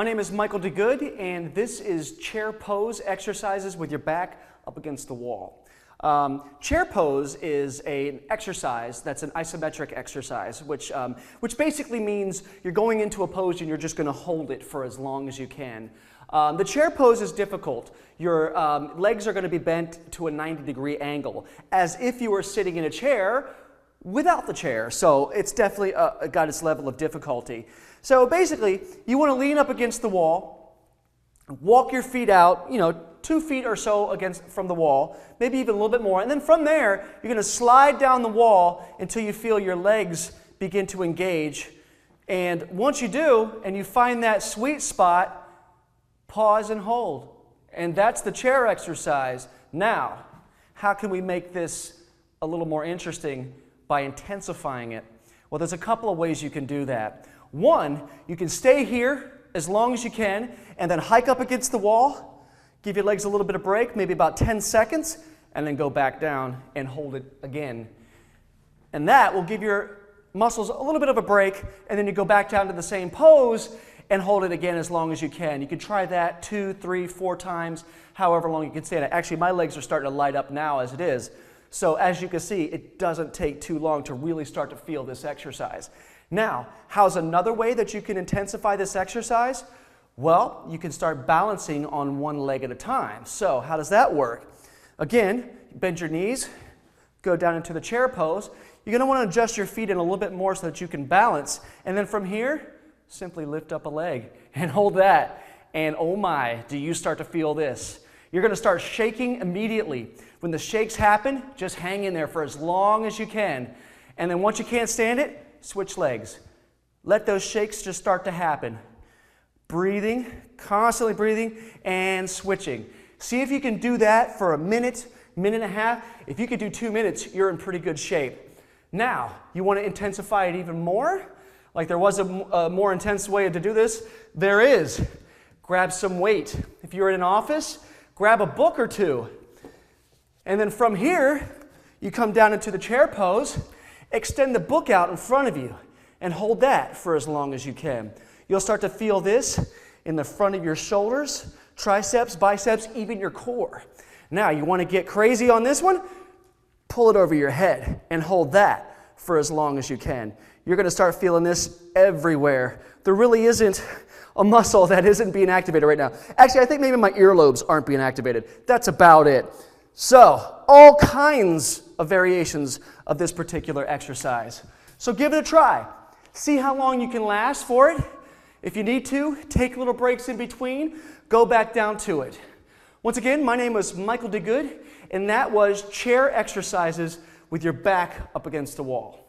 My name is Michael DeGood, and this is chair pose exercises with your back up against the wall. Chair pose is an exercise that's an isometric exercise, which basically means you're going into a pose and you're just going to hold it for as long as you can. The chair pose is difficult. Your legs are going to be bent to a 90-degree angle, as if you were sitting in a chair without the chair. So it's definitely got its level of difficulty. So basically, you want to lean up against the wall, walk your feet out, 2 feet or so from the wall, maybe even a little bit more, and then from there, you're going to slide down the wall until you feel your legs begin to engage. And once you do, and you find that sweet spot, pause and hold. And that's the chair exercise. Now, how can we make this a little more interesting by intensifying it? Well, there's a couple of ways you can do that. One, you can stay here as long as you can and then hike up against the wall, give your legs a little bit of break, maybe about 10 seconds, and then go back down and hold it again. And that will give your muscles a little bit of a break, and then you go back down to the same pose and hold it again as long as you can. You can try that 2, 3, 4 times, however long you can stand it. Actually, my legs are starting to light up now as it is. So as you can see, it doesn't take too long to really start to feel this exercise. Now, how's another way that you can intensify this exercise? Well, you can start balancing on one leg at a time. So how does that work? Again, bend your knees, go down into the chair pose. You're going to want to adjust your feet in a little bit more so that you can balance. And then from here, simply lift up a leg and hold that. And oh my, do you start to feel this? You're going to start shaking immediately. When the shakes happen, just hang in there for as long as you can. And then once you can't stand it, switch legs. Let those shakes just start to happen. Breathing, constantly breathing, and switching. See if you can do that for a minute, minute and a half. If you can do 2 minutes, you're in pretty good shape. Now, you want to intensify it even more? Like there was a more intense way to do this? There is. Grab some weight. If you're in an office, grab a book or two. And then from here, you come down into the chair pose, extend the book out in front of you, and hold that for as long as you can. You'll start to feel this in the front of your shoulders, triceps, biceps, even your core. Now, you want to get crazy on this one? Pull it over your head and hold that for as long as you can. You're going to start feeling this everywhere. There really isn't a muscle that isn't being activated right now. Actually, I think maybe my earlobes aren't being activated. That's about it. So, all kinds of variations of this particular exercise. So give it a try. See how long you can last for it. If you need to, take little breaks in between. Go back down to it. Once again, my name was Michael DeGood, and that was chair exercises with your back up against the wall.